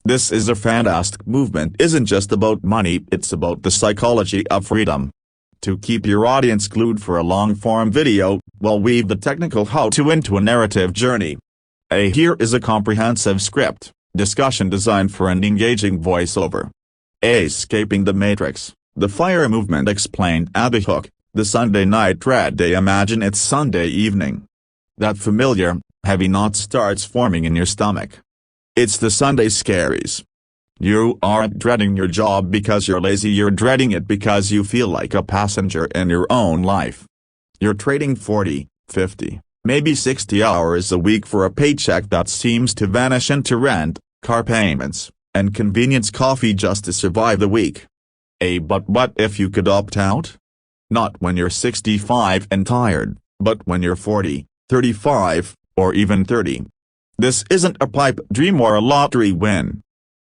This is a fantastic movement. Isn't just about money, it's about the psychology of freedom. To keep your audience glued for a long-form video, we'll weave the technical how-to into a narrative journey. Here is a comprehensive script, discussion designed for an engaging voiceover. Escaping the Matrix, the FIRE movement explained at the hook, the Sunday night dread day. Imagine it's Sunday evening. That familiar, heavy knot starts forming in your stomach. It's the Sunday scaries. You aren't dreading your job because you're lazy, you're dreading it because you feel like a passenger in your own life. You're trading 40, 50, maybe 60 hours a week for a paycheck that seems to vanish into rent, car payments, and convenience coffee just to survive the week. But what if you could opt out? Not when you're 65 and tired, but when you're 40, 35, or even 30. This isn't a pipe dream or a lottery win.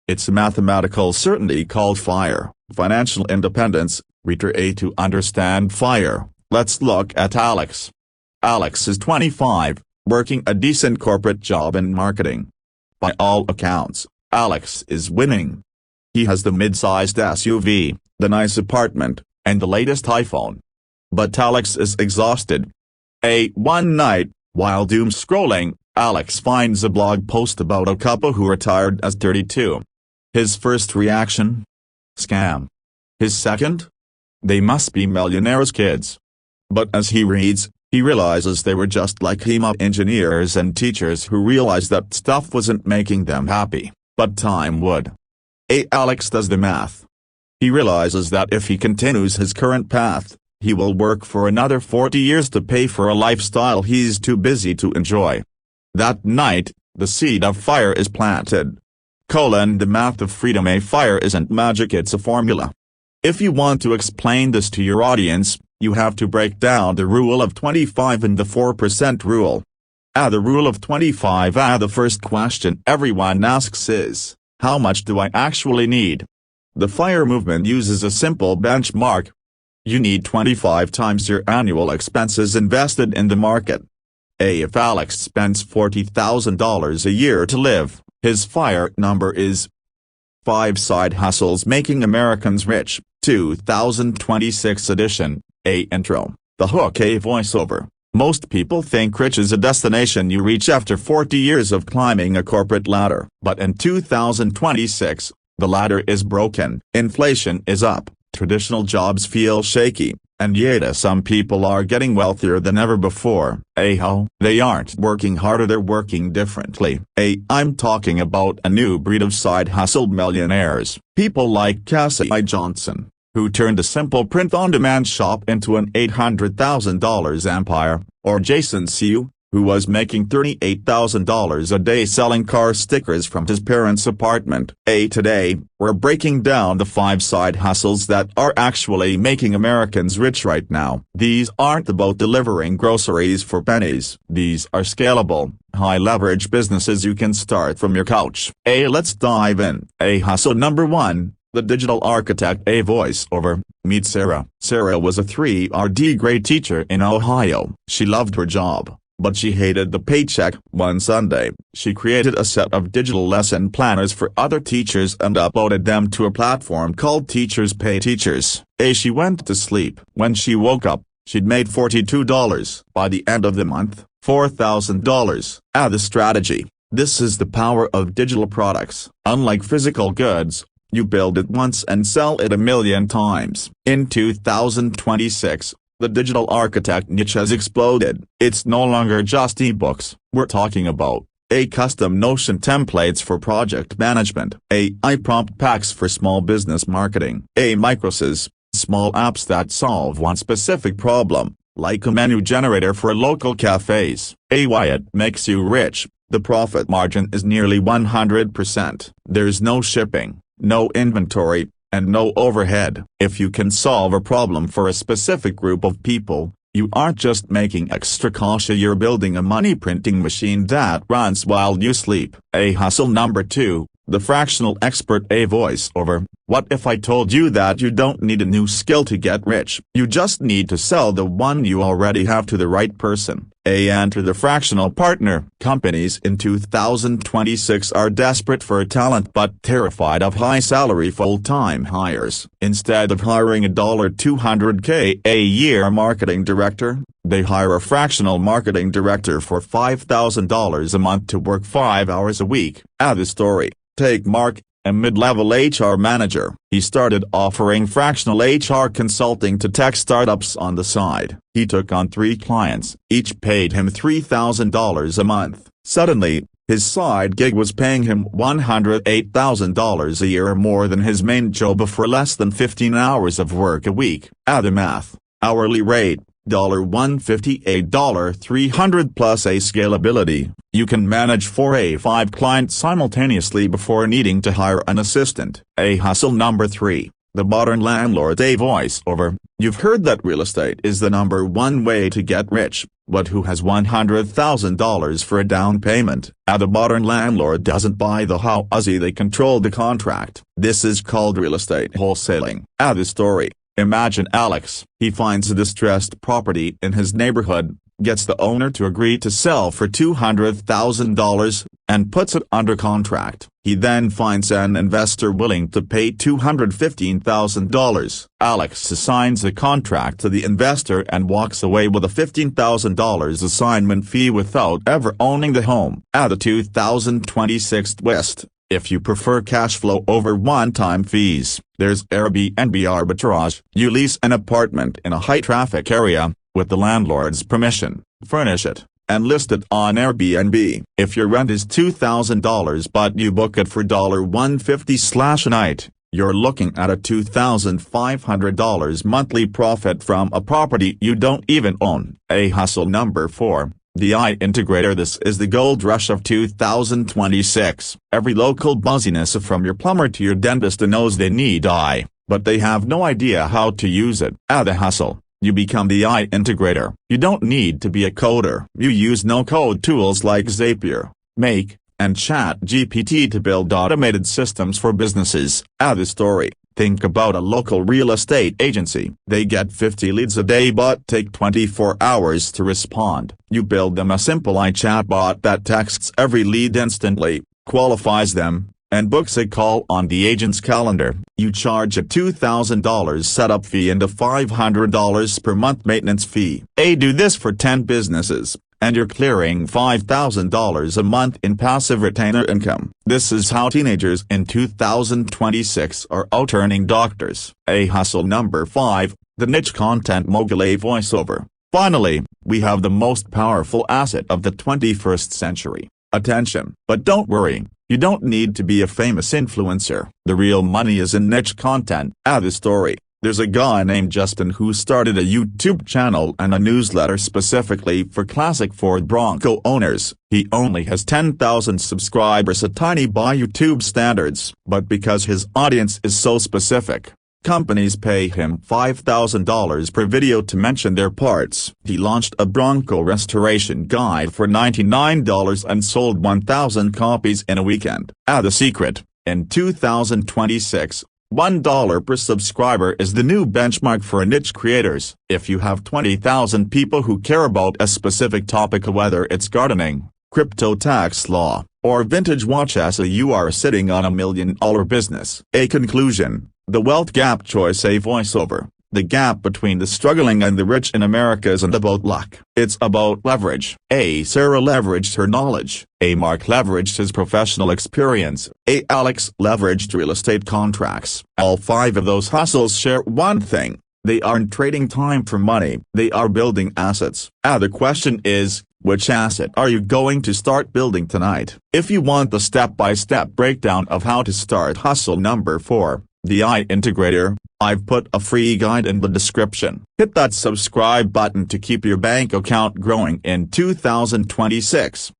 It's a mathematical certainty called FIRE, financial independence. To understand FIRE, let's look at Alex. Alex is 25, working a decent corporate job in marketing. By all accounts, Alex is winning. He has the mid-sized SUV, the nice apartment, and the latest iPhone. But Alex is exhausted. One night, while doom scrolling, Alex finds a blog post about a couple who retired as 32. His first reaction? Scam. His second? They must be millionaires' kids. But as he reads, he realizes they were just like him, engineers and teachers who realized that stuff wasn't making them happy, but time would. Alex does the math. He realizes that if he continues his current path, he will work for another 40 years to pay for a lifestyle he's too busy to enjoy. That night, the seed of FIRE is planted. The math of freedom. FIRE isn't magic, it's a formula. If you want to explain this to your audience, you have to break down the rule of 25 and the 4% rule. The rule of 25. The first question everyone asks is, how much do I actually need? The FIRE movement uses a simple benchmark. You need 25 times your annual expenses invested in the market. If Alex spends $40,000 a year to live, his FIRE number is 5 Side Hustles Making Americans Rich, 2026 edition. Intro, the hook. Voiceover. Most people think rich is a destination you reach after 40 years of climbing a corporate ladder. But in 2026, the ladder is broken, inflation is up, traditional jobs feel shaky, and yet some people are getting wealthier than ever before. How? They aren't working harder, they're working differently. I'm talking about a new breed of side hustle millionaires. People like Cassie Johnson, who turned a simple print-on-demand shop into an $800,000 empire, or Jason Siu, who was making $38,000 a day selling car stickers from his parents' apartment. Today, we're breaking down the 5 side hustles that are actually making Americans rich right now. These aren't about delivering groceries for pennies. These are scalable, high-leverage businesses you can start from your couch. Let's dive in. Hustle number 1. The Digital Architect. Voiceover. Meet Sarah. Sarah was a 3rd grade teacher in Ohio. She loved her job, but she hated the paycheck. One Sunday, she created a set of digital lesson planners for other teachers and uploaded them to a platform called Teachers Pay Teachers. She went to sleep. When she woke up, she'd made $42. By the end of the month, $4,000. The strategy. This is the power of digital products. Unlike physical goods, you build it once and sell it a million times. In 2026, the digital architect niche has exploded. It's no longer just ebooks. We're talking about custom Notion templates for project management, AI prompt packs for small business marketing, microsys, small apps that solve one specific problem, like a menu generator for local cafes. Why it makes you rich. The profit margin is nearly 100%. There's no shipping, no inventory, and no overhead. If you can solve a problem for a specific group of people, you aren't just making extra cash, you're building a money printing machine that runs while you sleep. Hustle number 2, the fractional expert. Voiceover. What if I told you that you don't need a new skill to get rich? You just need to sell the one you already have to the right person. Enter the fractional partner. Companies in 2026 are desperate for talent but terrified of high-salary full-time hires. Instead of hiring a $200K a year marketing director, they hire a fractional marketing director for $5,000 a month to work 5 hours a week. The story. Take Mark, a mid-level HR manager. He started offering fractional HR consulting to tech startups on the side. He took on 3 clients, each paid him $3,000 a month. Suddenly, his side gig was paying him $108,000 a year, more than his main job for less than 15 hours of work a week. The math. Hourly rate, $158, $300 plus a scalability. You can manage 4 to 5 clients simultaneously before needing to hire an assistant. Hustle number 3. The modern landlord. A voiceover. You've heard that real estate is the #1 way to get rich, but who has $100,000 for a down payment? The modern landlord doesn't buy the house, they control the contract. This is called real estate wholesaling. The story. Imagine Alex. He finds a distressed property in his neighborhood, gets the owner to agree to sell for $200,000, and puts it under contract. He then finds an investor willing to pay $215,000. Alex signs the contract to the investor and walks away with a $15,000 assignment fee without ever owning the home. The 2026 twist. If you prefer cash flow over one-time fees, there's Airbnb arbitrage. You lease an apartment in a high-traffic area, with the landlord's permission, furnish it, and list it on Airbnb. If your rent is $2,000 but you book it for $150 a night, you're looking at a $2,500 monthly profit from a property you don't even own. Hustle number 4. The integrator. This is the gold rush of 2026. Every local buzziness from your plumber to your dentist knows they need but they have no idea how to use it. The hustle. You become the integrator. You don't need to be a coder. You use no-code tools like Zapier, Make, and ChatGPT to build automated systems for businesses. The story. Think about a local real estate agency. They get 50 leads a day but take 24 hours to respond. You build them a simple chatbot that texts every lead instantly, qualifies them, and books a call on the agent's calendar. You charge a $2,000 setup fee and a $500 per month maintenance fee. Do this for 10 businesses, and you're clearing $5,000 a month in passive retainer income. This is how teenagers in 2026 are out-earning doctors. Hustle number 5. The niche content mogul. A voiceover. Finally, we have the most powerful asset of the 21st century. Attention. But don't worry, you don't need to be a famous influencer. The real money is in niche content. The story. There's a guy named Justin who started a YouTube channel and a newsletter specifically for classic Ford Bronco owners. He only has 10,000 subscribers, a tiny by YouTube standards, but because his audience is so specific, companies pay him $5,000 per video to mention their parts. He launched a Bronco restoration guide for $99 and sold 1,000 copies in a weekend. The secret. In 2026, $1 per subscriber is the new benchmark for niche creators. If you have 20,000 people who care about a specific topic, whether it's gardening, crypto, tax law, or vintage watches, you are sitting on $1 million business. Conclusion. The wealth gap choice. A voiceover. The gap between the struggling and the rich in America isn't about luck. It's about leverage. Sarah leveraged her knowledge. Mark leveraged his professional experience. Alex leveraged real estate contracts. All 5 of those hustles share one thing. They aren't trading time for money. They are building assets. The question is, which asset are you going to start building tonight? If you want the step-by-step breakdown of how to start hustle number 4, the integrator, I've put a free guide in the description. Hit that subscribe button to keep your bank account growing in 2026.